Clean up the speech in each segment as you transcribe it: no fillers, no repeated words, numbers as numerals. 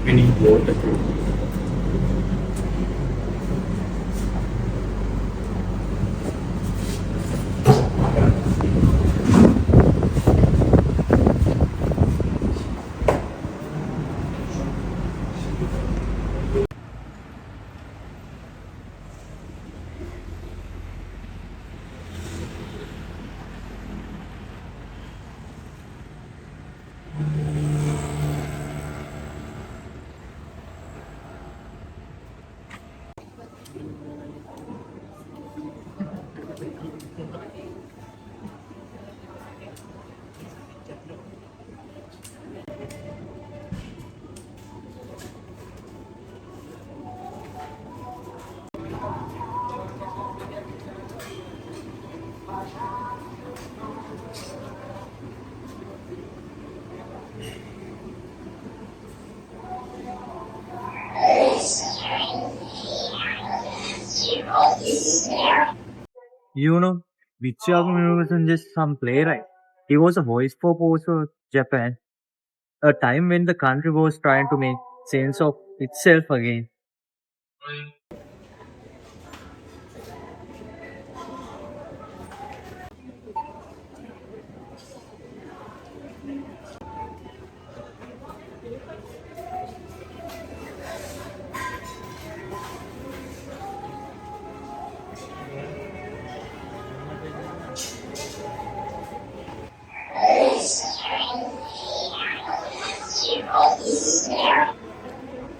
We need water. You know, Betsuyaku Minoru wasn't just some playwright. He was a voice for post Japan, a time when the country was trying to make sense of itself again.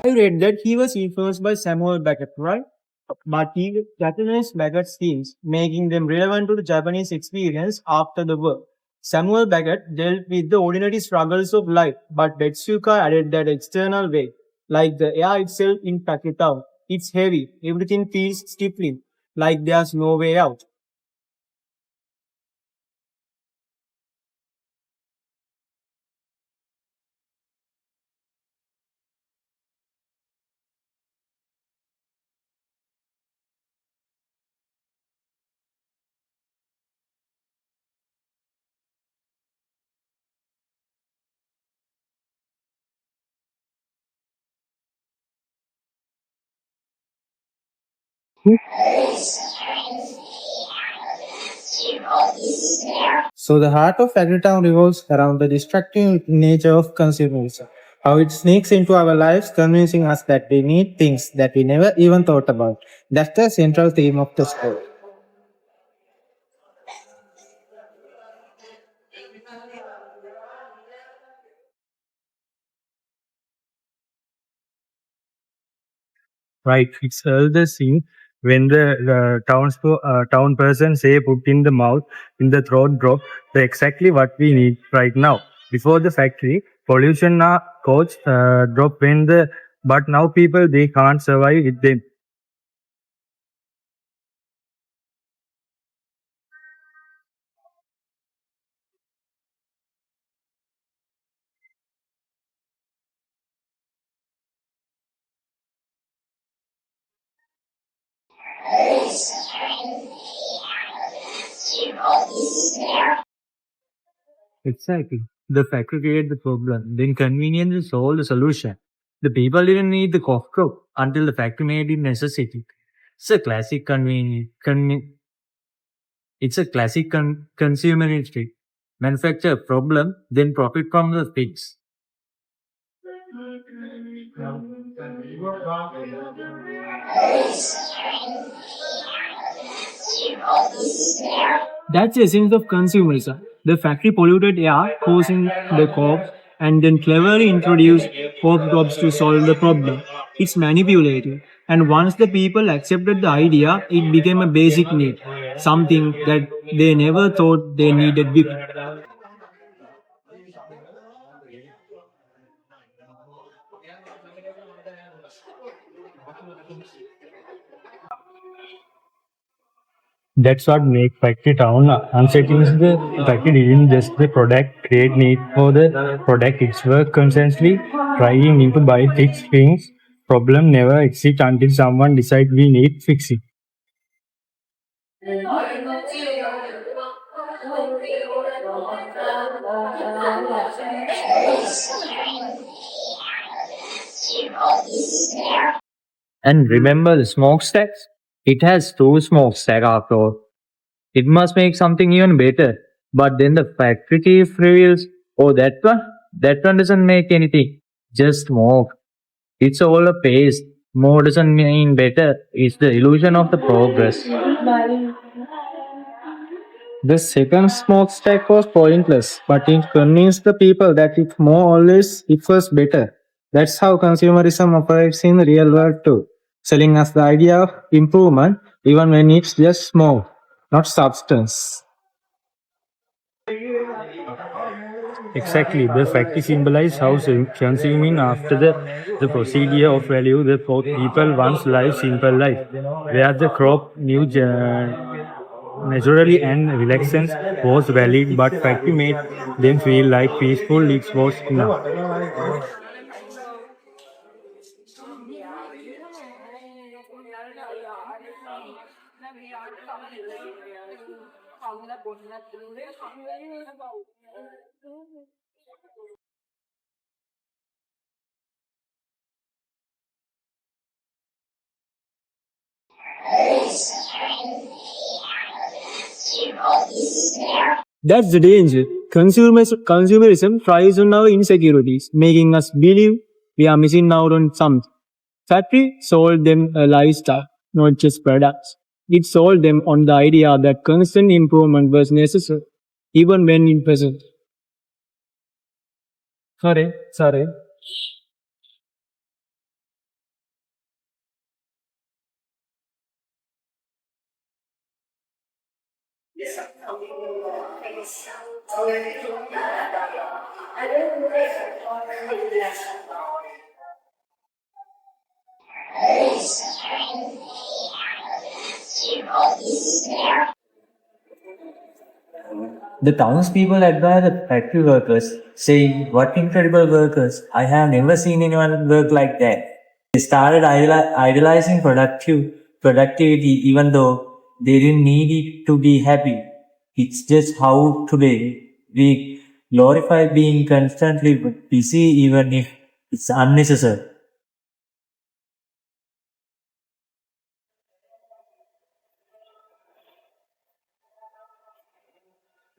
I read that he was influenced by Samuel Beckett, right? But he Japanese Beckett's themes, making them relevant to the Japanese experience after the war. Samuel Beckett dealt with the ordinary struggles of life, but Betsuka added that external weight, like the air itself in Factory Town. It's heavy, everything feels stifling, like there's no way out. So the heart of Agrietown revolves around the destructive nature of consumerism. How it sneaks into our lives, convincing us that we need things that we never even thought about. That's the central theme of the story. Right, it's the scene when the town person say put in the mouth, in the throat drop, the exactly what we need right now. Before the factory, pollution codes drop when the but now people they can't survive with them. Exactly. The factory created the problem, then convenience solved the solution. The people didn't need the cough drop until the factory made it necessity. It's a classic it's a classic consumer history. Manufacture a problem, then profit from the fix. That's the essence of consumerism. The factory polluted air, causing the cops, and then cleverly introduced pop drops to solve the problem. It's manipulative. And once the people accepted the idea, it became a basic need, something that they never thought they needed before. That's what makes Factory Town unsettling. Is the factory didn't just the product create need for the product, it's work constantly trying to buy fix things problem never exist until someone decides we need fixing. And remember the smokestacks? It has two smokestack after all. It must make something even better. But then the factory chief reveals, oh, that one doesn't make anything. Just smoke. It's all a paste. More doesn't mean better. It's the illusion of the progress. The second smokestack was pointless, but it convinced the people that if more always equals better. That's how consumerism operates in the real world too, selling us the idea of improvement even when it's just smoke, not substance. Exactly. The factory symbolizes how consuming after the procedure of value the people once live simple life, where the crop new naturally and relaxance was valid, but factory made them feel like peaceful. It was enough. That's the danger. Consumerism thrives on our insecurities, making us believe we are missing out on something. Factory sold them a lifestyle, not just products. It sold them on the idea that constant improvement was necessary, even when it wasn't. Sorry. The townspeople admire the factory workers, saying, what incredible workers! I have never seen anyone work like that. They started idolizing productivity even though they didn't need it to be happy. It's just how today we glorify being constantly busy even if it's unnecessary.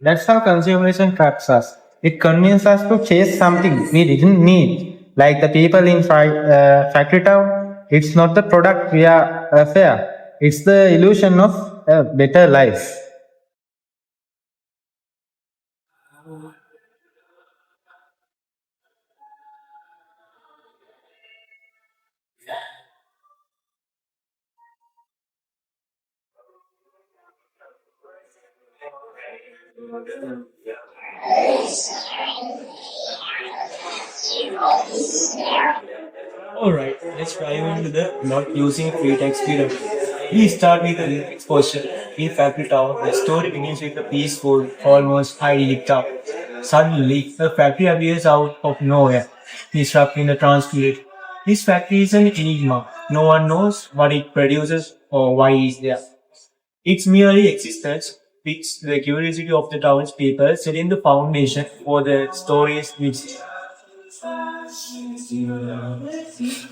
That's how consumerism traps us. It convinces us to chase something we didn't need. Like the people in Factory Town, it's not the product we are affair. It's the illusion of a better life. Alright, let's dive into the not using free text period. We start with the exposure. In Factory Town, the story begins with a peaceful, almost idyllic town. Suddenly, a factory appears out of nowhere, disrupting the transport. This factory is an enigma. No one knows what it produces or why it's there. Its merely existence piques the curiosity of the townspeople, setting the foundation for the stories which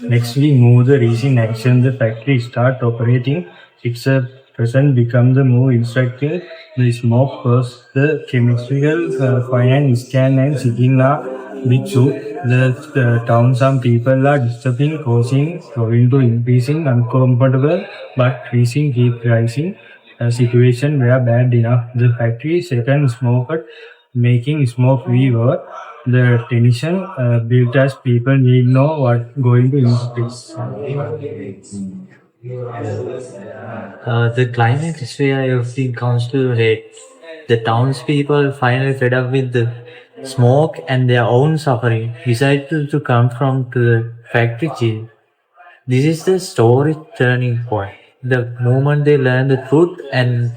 Next, we move the recent action. The factory start operating. Its present become the more instructive. The smoke first, the chemical finance scan and sitting are big soup. The town some people are disturbing, causing going to increasing uncomfortable, but freezing keep rising. A situation where bad enough. The factory second smoker making smoke weaver. The tension built as people need know what going to increase. The climax where everything comes to a head. The townspeople, finally fed up with the smoke and their own suffering, decide to confront the factory chief. This is the story turning point. The moment they learn the truth, and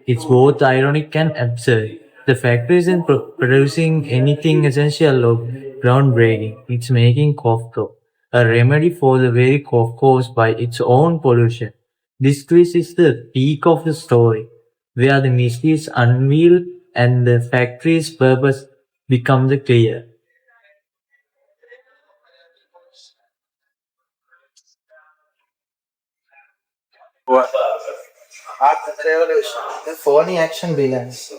it's both ironic and absurd. The factory isn't producing anything essential or groundbreaking. It's making cough though. a remedy for the very caused by its own pollution. This twist is the peak of the story, where the mystery is unveiled and the factory's purpose becomes clear. After the revolution, the phony action begins.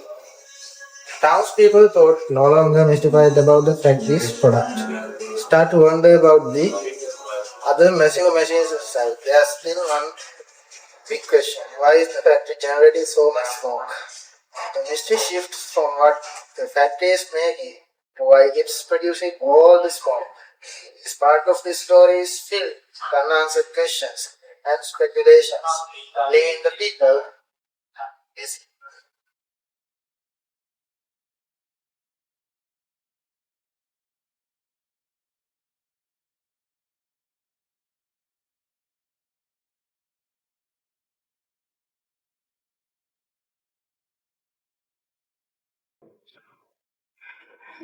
Townspeople thought no longer mystified about the factory's product. Start to wonder about the other massive machines itself. There's still one big question. Why is the factory generating so much smoke? The mystery shifts from what the factory is making to why it's producing all the smoke. This part of the story is filled with unanswered questions and speculations, leaving the people is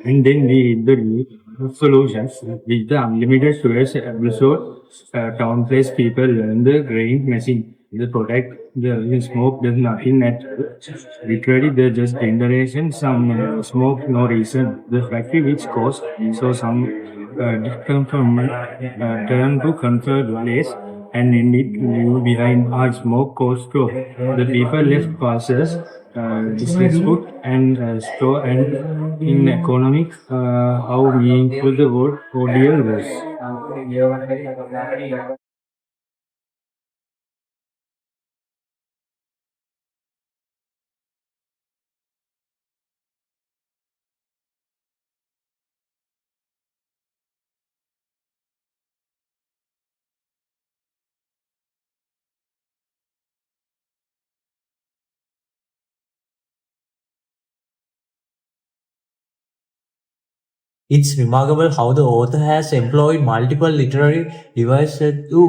And then we hit the new solutions with the unlimited storage episode. Town place people learn the grain machine. The product, the smoke does nothing at literally they just generation some smoke no reason. The factory which caused so some disconfirmation turn to comfort place and in it leave behind our smoke coast too. The people left passes disrespect and store and in economics how meaningful the word cordial was. It's remarkable how the author has employed multiple literary devices to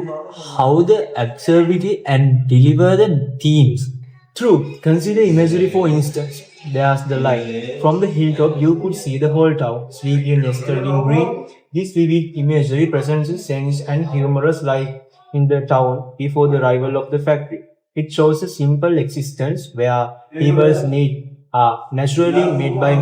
how the absurdity and deliver the themes. True, consider imagery for instance. There's the line. From the hilltop, you could see the whole town, sleepy and nestled in green. This vivid imagery presents a sense and humorous life in the town before the arrival of the factory. It shows a simple existence where people's needs are naturally made by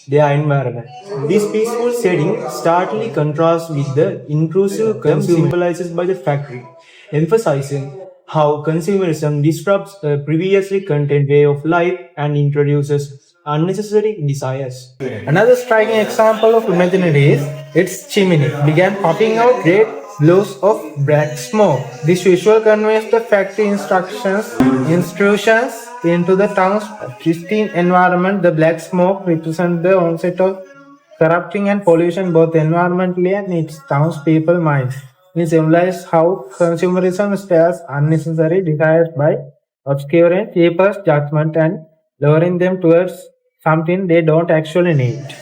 their environment. This peaceful setting starkly contrasts with the intrusive consumer symbolized by the factory, emphasizing how consumerism disrupts a previously contained way of life and introduces unnecessary desires. another striking example of imaginative is its chimney began puffing out great blows of black smoke. This visual conveys the factory intrusions into the town's pristine environment. The black smoke represents the onset of corrupting and pollution both environmentally and its townspeople minds. It symbolizes how consumerism spares unnecessary desires by obscuring people's judgment and lowering them towards something they don't actually need.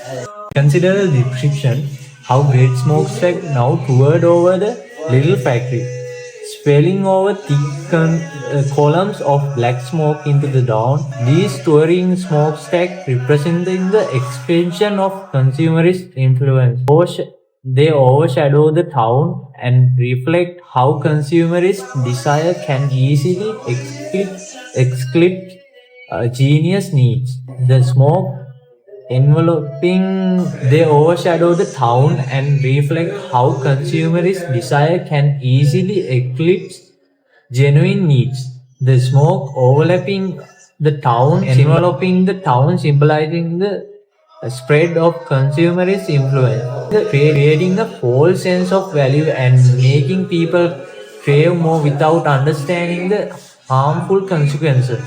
Consider the description how great smokestack now toured over the little factory, spilling over thick columns of black smoke into the dawn. These touring smokestacks representing the expansion of consumerist influence. They overshadow the town and reflect how consumerist desire can easily eclipse genius needs. The smoke enveloping they overshadow the town and reflect how consumerist desire can easily eclipse genuine needs. The smoke overlapping the town, enveloping the town, symbolizing the spread of consumerist influence, creating a false sense of value and making people crave more without understanding the harmful consequences.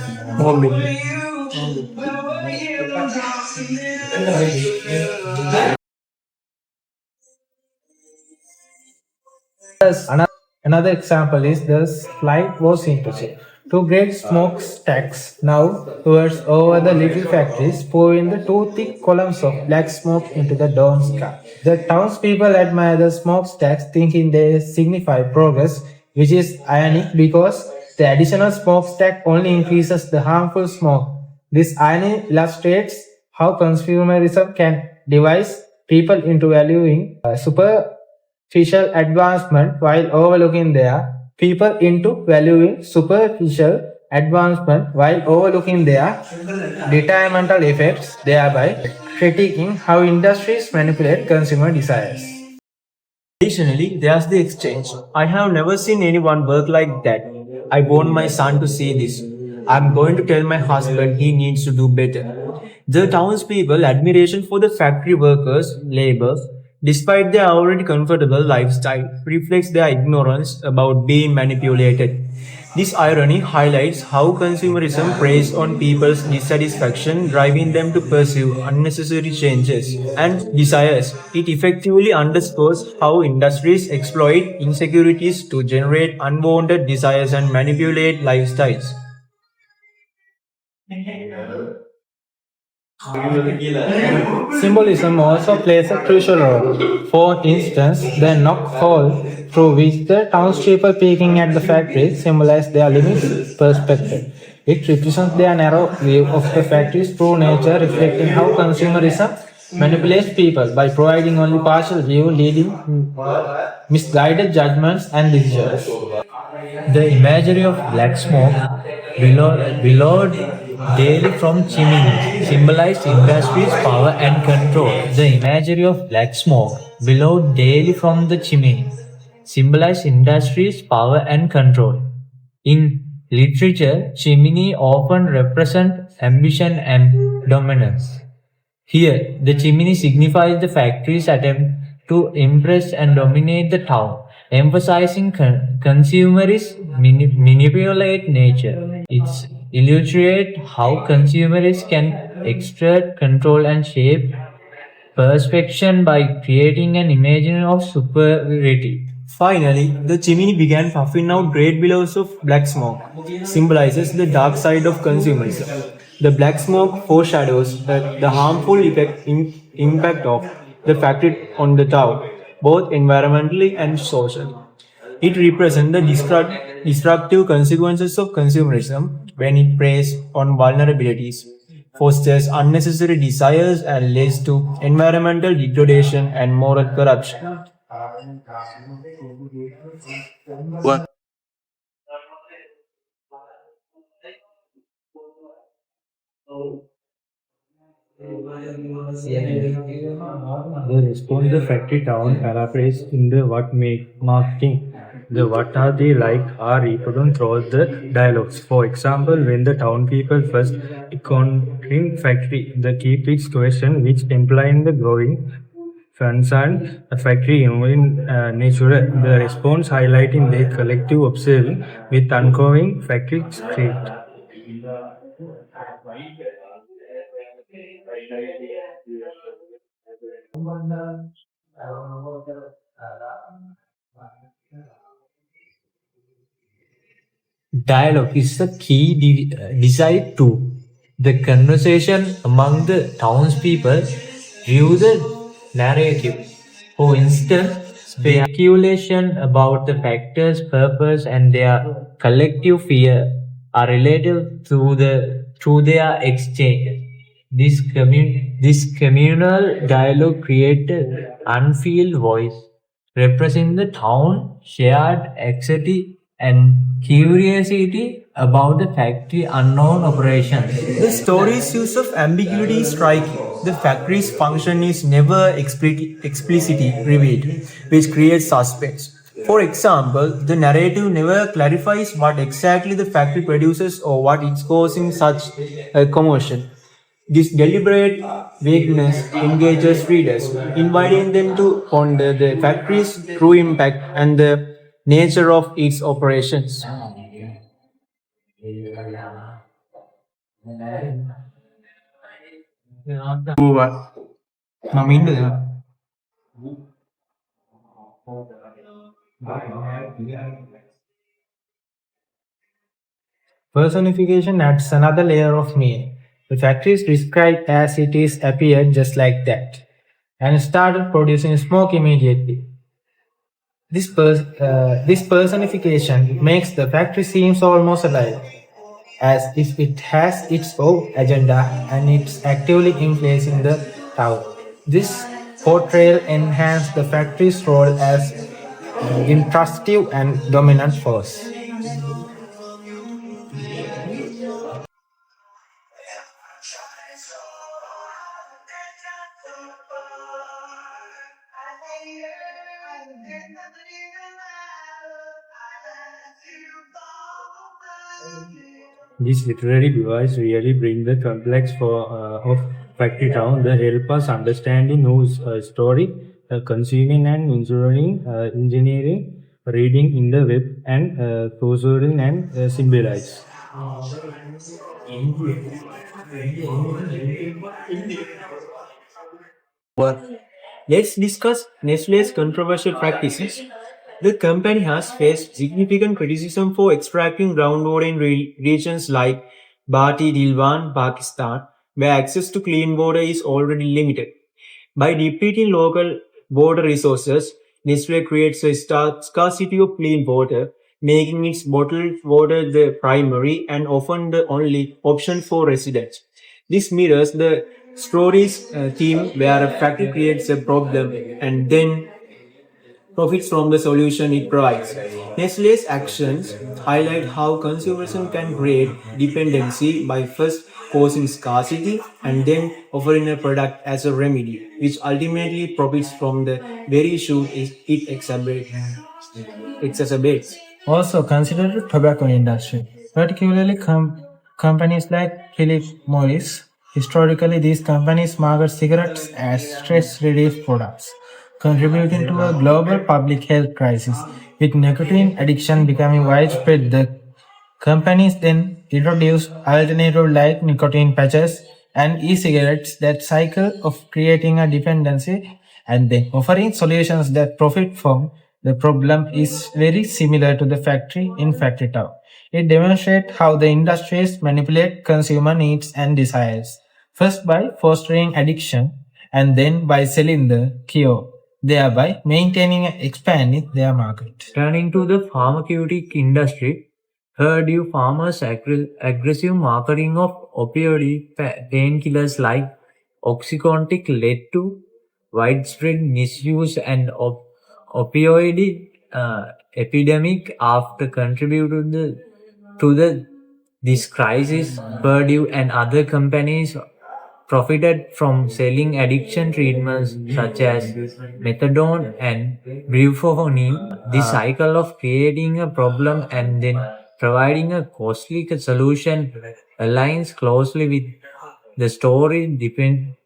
Another example is the slight was interesting. Two great smokestacks now towards over the little factories, pouring the two thick columns of black smoke into the dawn sky. The townspeople admire the smokestacks, thinking they signify progress, which is ironic because the additional smokestack only increases the harmful smoke. This irony illustrates how consumerism can devise people into valuing superficial advancement while overlooking their people into valuing superficial advancement while overlooking their detrimental effects, thereby critiquing how industries manipulate consumer desires. Additionally, there's the exchange. I have never seen anyone work like that. I want my son to see this. I'm going to tell my husband he needs to do better. The townspeople admiration for the factory workers' labor, despite their already comfortable lifestyle, reflects their ignorance about being manipulated. This irony highlights how consumerism preys on people's dissatisfaction, driving them to pursue unnecessary changes and desires. It effectively underscores how industries exploit insecurities to generate unwanted desires and manipulate lifestyles. Symbolism also plays a crucial role. For instance, the knock hole through which the townspeople peeking at the factory symbolize their limited perspective. It represents their narrow view of the factory's true nature, reflecting how consumerism manipulates people by providing only partial view, leading misguided judgments and decisions. The imagery of black smoke billowed daily from chimneys symbolized industry's power and control. The imagery of black smoke billowed daily from the chimney symbolized industry's power and control. In literature, chimney often represent ambition and dominance. Here, the chimney signifies the factory's attempt to impress and dominate the town, emphasizing consumerist manipulate nature. It illustrates how consumerists can exert control and shape perception by creating an image of superiority. Finally, the chimney began puffing out great billows of black smoke, symbolizes the dark side of consumerism. The black smoke foreshadows the harmful impact of the factory on the town, both environmentally and socially. It represents the destructive consequences of consumerism when it preys on vulnerabilities, fosters unnecessary desires, and leads to environmental degradation and moral corruption. The response the factory town paraphrase in the what make marketing. The what are they like are reproduced throughout the dialogues. For example, when the town people first encountering factory, the key fix question which implying the growing concern a factory in nature. The response highlighting their collective observing with ongoing factory script. Dialogue is the key decide to the conversation among the townspeople drew the narrative. For instance, speculation about the factor's purpose and their collective fear are related through their exchange. This communal dialogue created unfilled voice, representing the town shared anxiety and curiosity about the factory unknown operations. The story's use of ambiguity is striking. The factory's function is never explicitly revealed, which creates suspense. For example, the narrative never clarifies what exactly the factory produces or what is causing such a commotion. This deliberate vagueness engages readers, inviting them to ponder the factory's true impact and the nature of its operations. Personification adds another layer of meaning. The factory is described as it is appeared just like that and started producing smoke immediately. This personification makes the factory seems almost alive, as if it has its own agenda and it's actively influencing the town. This portrayal enhanced the factory's role as intrusive and dominant force. This literary device really bring the complex of factory town. They help us understanding news story, consuming and engineering, reading in the web, and processing and symbolize. Let's discuss Nestle's controversial practices. The company has faced significant criticism for extracting groundwater in regions like Bati Dilwan, Pakistan, where access to clean water is already limited. By depleting local water resources, Nestle creates a scarcity of clean water, making its bottled water the primary and often the only option for residents. This mirrors the story's theme where a factory creates a problem and then profits from the solution it provides. Nestle's actions highlight how consumerism can create dependency by first causing scarcity and then offering a product as a remedy, which ultimately profits from the very issue it exacerbates. Also, consider the tobacco industry, particularly companies like Philip Morris. Historically, these companies market cigarettes as stress relief products, contributing to a global public health crisis. With nicotine addiction becoming widespread, the companies then introduced alternatives like nicotine patches and e-cigarettes that cycle of creating a dependency and then offering solutions that profit from the problem is very similar to the factory in Factory Town. It demonstrates how the industries manipulate consumer needs and desires, first by fostering addiction and then by selling the cure, thereby maintaining and expanding their market. Turning to the pharmaceutic industry, Purdue Pharma's aggressive marketing of opioid painkillers like Oxycontin led to widespread misuse and opioid epidemic after contributed to this crisis. Purdue and other companies profited from selling addiction treatments such as methadone and buprenorphine. This cycle of creating a problem and then providing a costly solution aligns closely with the story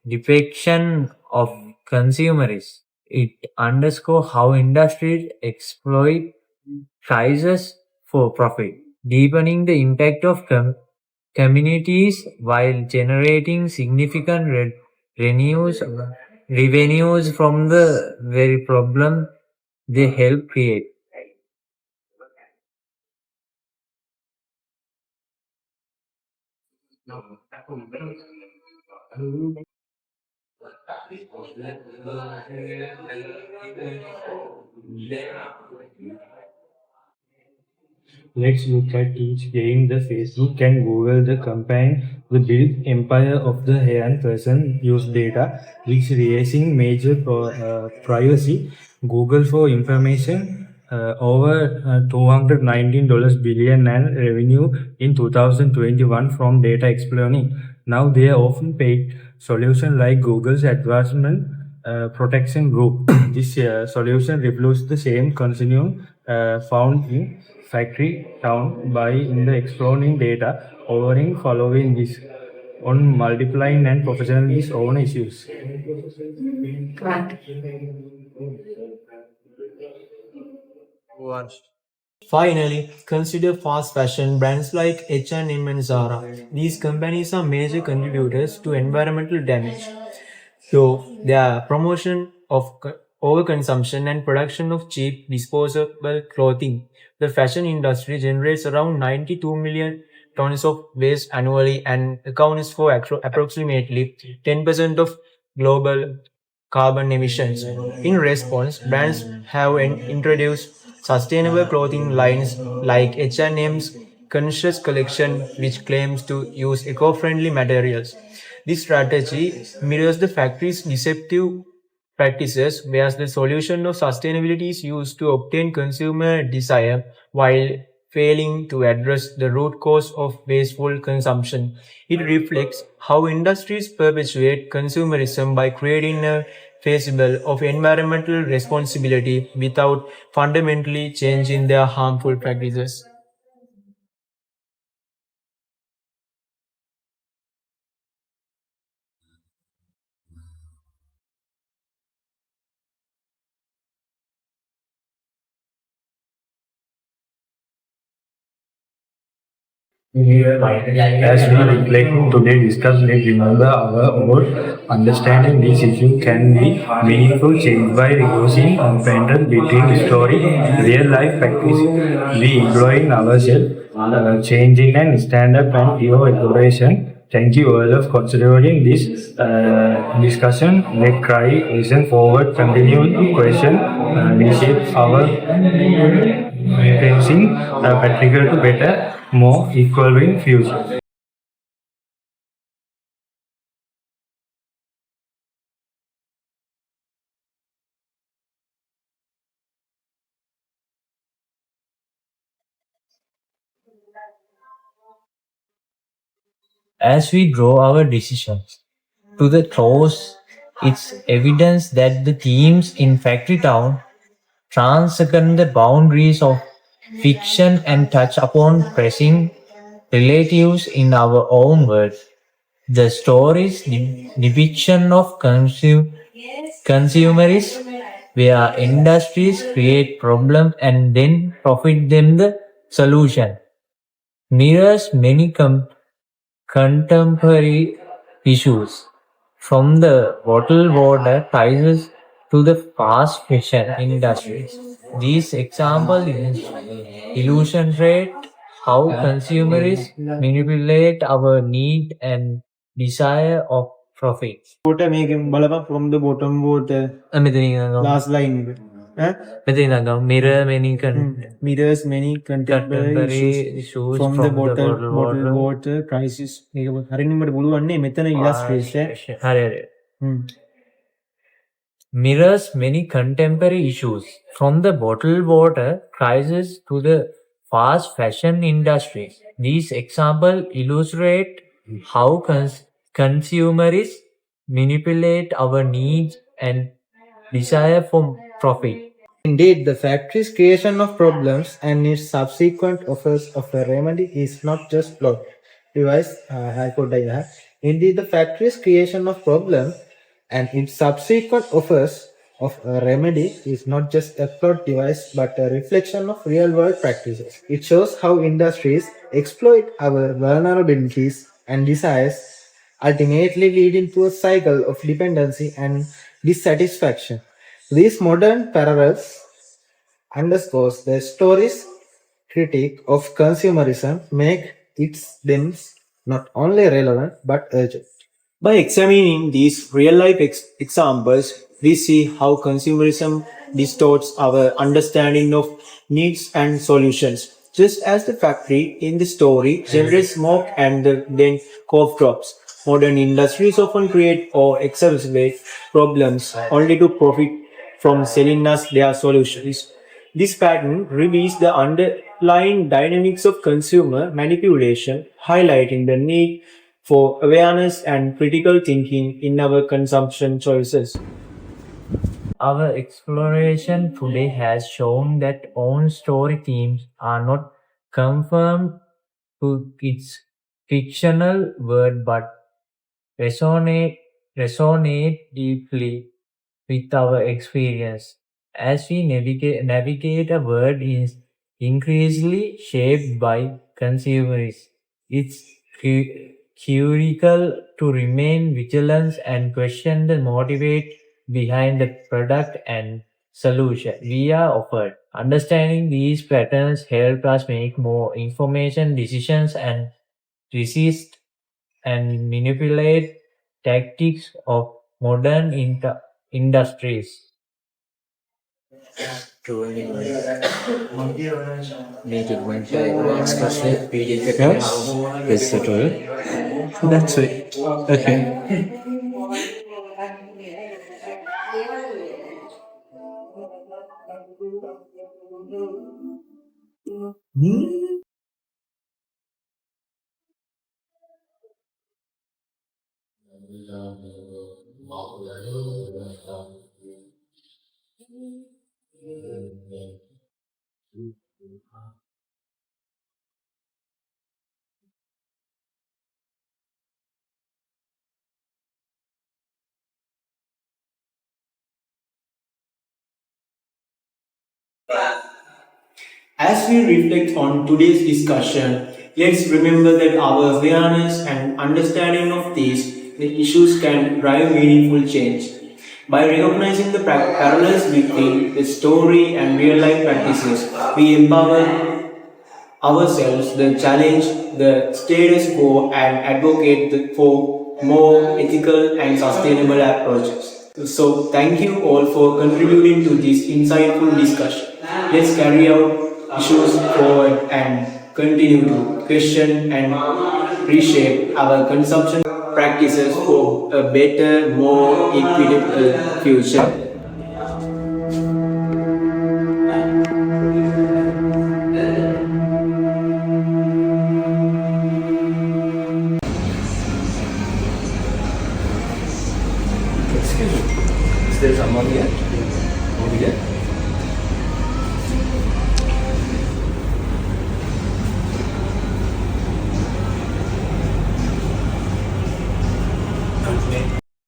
depiction of consumerism. It underscores how industries exploit crises for profit, deepening the impact of communities while generating significant revenues, revenues from the very problem they help create. Let's look at each game. The Facebook and Google, the campaign, the build empire of the hand person use data, which raising major privacy. Google for information, over $219 billion and revenue in 2021 from data exploring. Now they are often paid solution like Google's advancement protection group. This solution replaces the same continuum found in factory town by in the exploring data overing following this on multiplying and professionalist own issues. Finally, consider fast fashion brands like H&M and Zara. These companies are major contributors to environmental damage. So, their promotion of overconsumption and production of cheap disposable clothing, the fashion industry generates around 92 million tons of waste annually and accounts for approximately 10% of global carbon emissions. In response, brands have introduced sustainable clothing lines like H&M's Conscious Collection, which claims to use eco-friendly materials. This strategy mirrors the factory's deceptive practices, whereas the solution of sustainability is used to obtain consumer desire while failing to address the root cause of wasteful consumption. It reflects how industries perpetuate consumerism by creating a feasible of environmental responsibility without fundamentally changing their harmful practices. As we reflect today discuss, let's remember our own understanding this issue can be meaningful change by reducing unfriended between story, real life practice. We employing ourselves, changing and standard and your exploration. Thank you all of considering this discussion. Let cry, listen forward, continue to question, reshape our facing practical to better, more equal in future. As we draw our decisions to the close, it's evidence that the themes in Factory Town transcend the boundaries of fiction and touch upon pressing relatives in our own world. The story's depiction of consumerism, where industries create problems and then profit them the solution, mirrors many contemporary issues, from the bottled water crisis to the fast fashion industries. These examples illustrate how consumers manipulate our need and desire of profit. Water make him balaba from the bottom water last line. Mirror many Mirrors many contemporary issues from the bottled water crisis. හරිනින්මට පුළුවන්නේ මෙතන illustration. Mirrors many contemporary issues, from the bottled water crisis to the fast fashion industry. These examples illustrate how consumers manipulate our needs and desire for profit. Indeed, the factory's creation of problems and its subsequent offers of a remedy is not just plot device. Indeed, the factory's creation of problems and its subsequent offers of a remedy is not just a plot device but a reflection of real world practices. It shows how industries exploit our vulnerabilities and desires, ultimately leading to a cycle of dependency and dissatisfaction. These modern parallels underscores the story's critique of consumerism, make its themes not only relevant but urgent. By examining these real life examples, we see how consumerism distorts our understanding of needs and solutions. Just as the factory in the story generates smoke and then cough drops, modern industries often create or exacerbate problems only to profit from selling us their solutions. This pattern reveals the underlying dynamics of consumer manipulation, highlighting the need for awareness and critical thinking in our consumption choices. Our exploration today has shown that own story themes are not confined to its fictional world but resonate, resonate deeply with our experience. As we navigate a world is increasingly shaped by consumers, it's critical to remain vigilant and question the motivate behind the product and solution we are offered. Understanding these patterns help us make more information decisions and resist and manipulate tactics of modern industries. Yes, the toilet. That's it. Okay. As we reflect on today's discussion, let's remember that our awareness and understanding of these issues can drive meaningful change. By recognizing the parallels between the story and real life practices, we empower ourselves, the challenge the status quo, and advocate for more ethical and sustainable approaches. So, thank you all for contributing to this insightful discussion. Let's carry out issues forward and continue to question and reshape our consumption practices for a better, more equitable future.